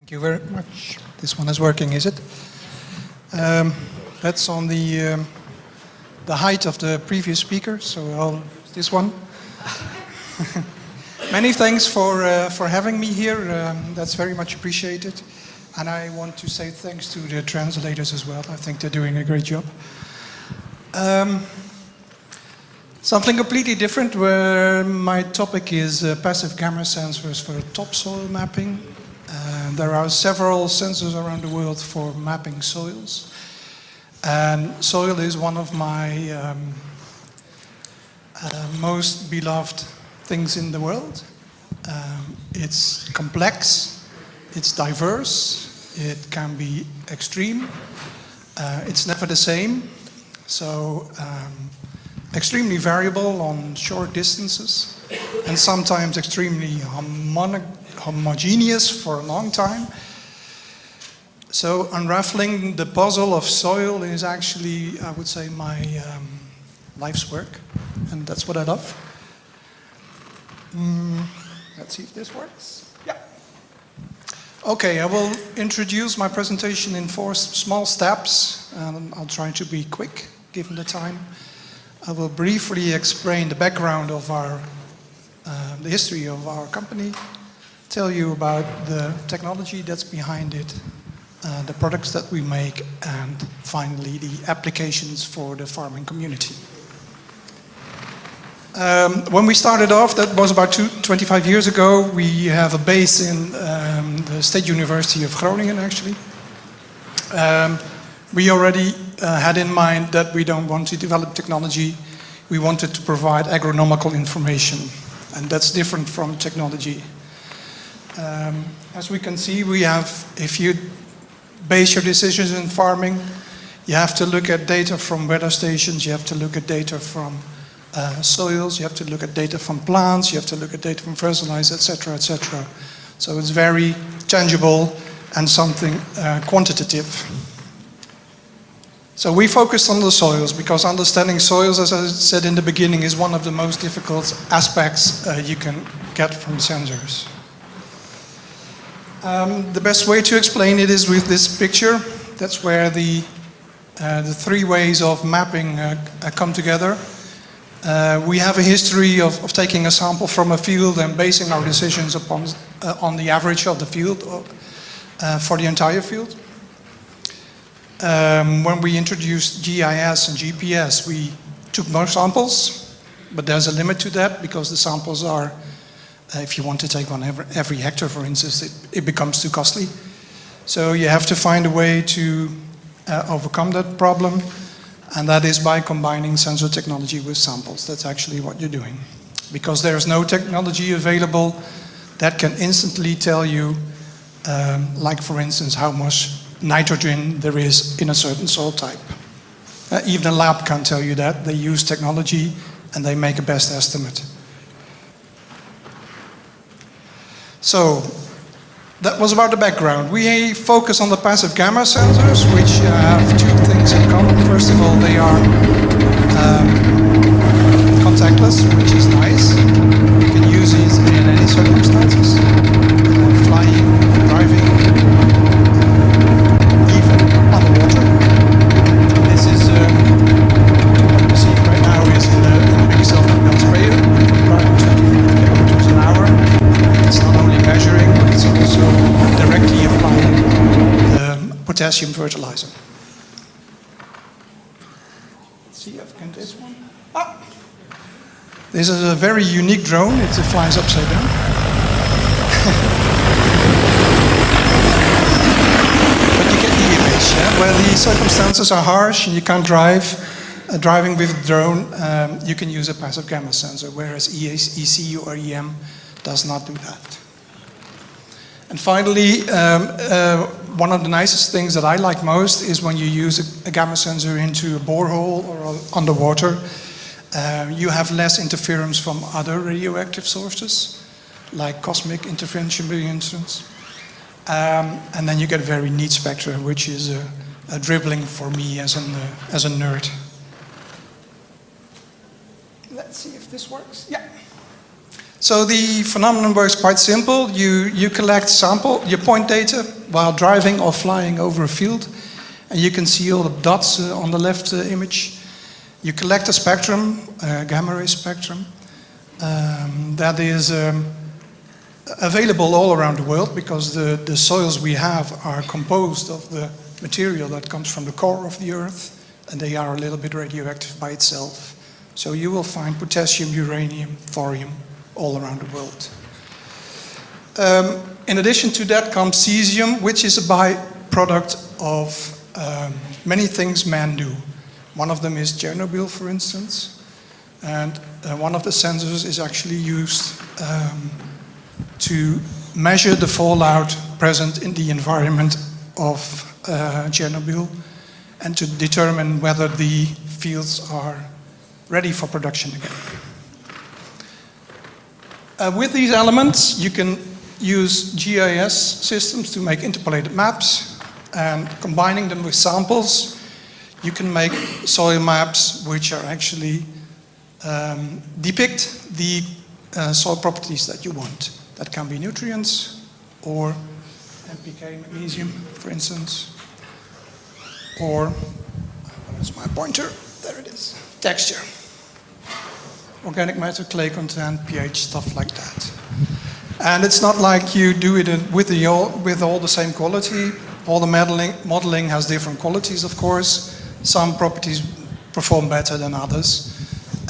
Thank you very much. This one is working, is it? That's on the height of the previous speaker, so I'll use this one. Many thanks for having me here. That's very much appreciated. And I want to say thanks to the translators as well. I think they're doing a great job. Something completely different, where my topic is passive camera sensors for topsoil mapping. There are several sensors around the world for mapping soils. And soil is one of my most beloved things in the world. It's complex, it's diverse, it can be extreme, it's never the same. So extremely variable on short distances, and sometimes extremely homogeneous for a long time. So unraveling the puzzle of soil is actually, I would say, my life's work, and that's what I love. Let's see if this works. Yeah. Okay, I will introduce my presentation in 4 small steps, and I'll try to be quick, given the time. I will briefly explain the background of the history of our company, tell you about the technology that's behind it, the products that we make, and finally the applications for the farming community. When we started off, that was about 25 years ago. We have a base in the State University of Groningen, actually. We already had in mind that we don't want to develop technology. We wanted to provide agronomical information, and that's different from technology. As we can see, we have, if you base your decisions in farming, you have to look at data from weather stations, you have to look at data from soils, you have to look at data from plants, you have to look at data from fertilizers, etc., etc. So it's very tangible and something quantitative. So we focused on the soils because understanding soils, as I said in the beginning, is one of the most difficult aspects you can get from sensors. The best way to explain it is with this picture. That's where the 3 ways of mapping come together. We have a history of taking a sample from a field and basing our decisions on the average of the field for the entire field. When we introduced GIS and GPS, we took more samples, but there's a limit to that because the samples are, if you want to take one every hectare, for instance, it becomes too costly. So you have to find a way to overcome that problem, and that is by combining sensor technology with samples. That's actually what you're doing. Because there's no technology available that can instantly tell you, like for instance, how much nitrogen there is in a certain soil type. Even a lab can't tell you that. They use technology and they make a best estimate. So that was about the background. We focus on the passive gamma sensors, which have 2 things in common. First of all, they are contactless, which is nice. You can use it in any circumstances. Flying, driving, even underwater. This is what you see right now is a big self-propelled sprayer, driving 25 kilometers an hour. It's not only measuring, but it's also directly applying the potassium fertilizer. Let's see if I can do this one. Ah. This is a very unique drone. It flies upside down. But you get the image. Where the circumstances are harsh and you can't drive, driving with a drone, you can use a passive gamma sensor, whereas EC or EM does not do that. And finally, one of the nicest things that I like most is when you use a gamma sensor into a borehole or underwater. You have less interference from other radioactive sources, like cosmic interference, for instance. And then you get a very neat spectra, which is a dribbling for me as a nerd. Let's see if this works. Yeah. So the phenomenon works quite simple. You collect your point data while driving or flying over a field, and you can see all the dots on the left image. You collect a spectrum, a gamma ray spectrum, that is available all around the world because the soils we have are composed of the material that comes from the core of the Earth, and they are a little bit radioactive by itself. So you will find potassium, uranium, thorium all around the world. In addition to that comes cesium, which is a byproduct of many things man do. One of them is Chernobyl, for instance, and one of the sensors is actually used to measure the fallout present in the environment of Chernobyl and to determine whether the fields are ready for production again. With these elements, you can use GIS systems to make interpolated maps, and combining them with samples, you can make soil maps which are actually depict the soil properties that you want. That can be nutrients or NPK, magnesium, for instance, or, where's my pointer? There it is, texture. Organic matter, clay content, pH, stuff like that. And it's not like you do it with all the same quality. All the modeling has different qualities, of course. Some properties perform better than others.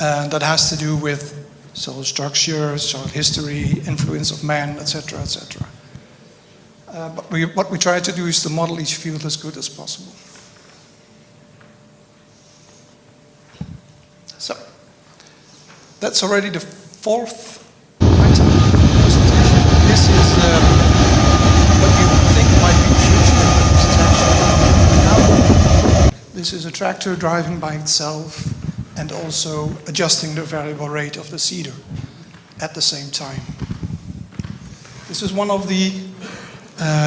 And that has to do with soil structure, soil history, influence of man, etc., etc. But what we try to do is to model each field as good as possible. So, that's already the fourth item of the presentation. This is what you think might be the future, but it's actually now. This is a tractor driving by itself and also adjusting the variable rate of the seeder at the same time. This is one of the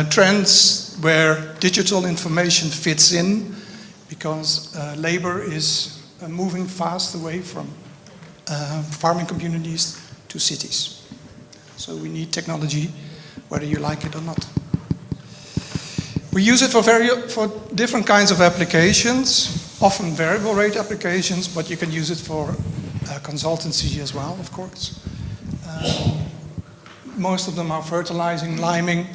trends where digital information fits in because labor is moving fast away from farming communities to cities. So we need technology, whether you like it or not. We use it for different kinds of applications, often variable rate applications, but you can use it for consultancy as well, of course. Most of them are fertilizing, liming,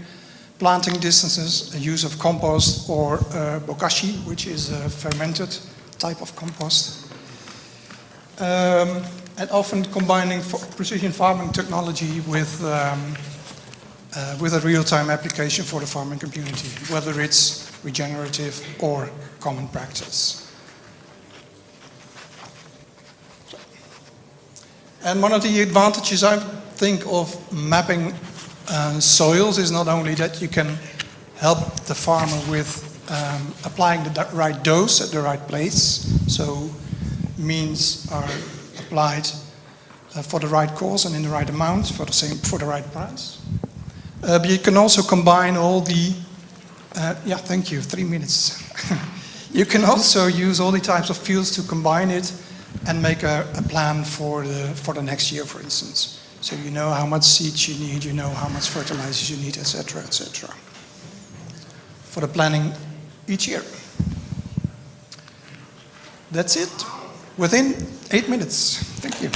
planting distances, use of compost or bokashi, which is a fermented type of compost. And often combining precision farming technology with a real-time application for the farming community, whether it's regenerative or common practice. And one of the advantages, I think, of mapping soils is not only that you can help the farmer with applying the right dose at the right place, so means are applied for the right cause and in the right amount for the right price. But you can also combine all the, yeah, thank you, 3 minutes. You can also use all the types of fields to combine it and make a plan for the next year, for instance. So you know how much seeds you need, you know how much fertilizers you need, etc., etc. For the planning each year. That's it. Within 8 minutes. Thank you.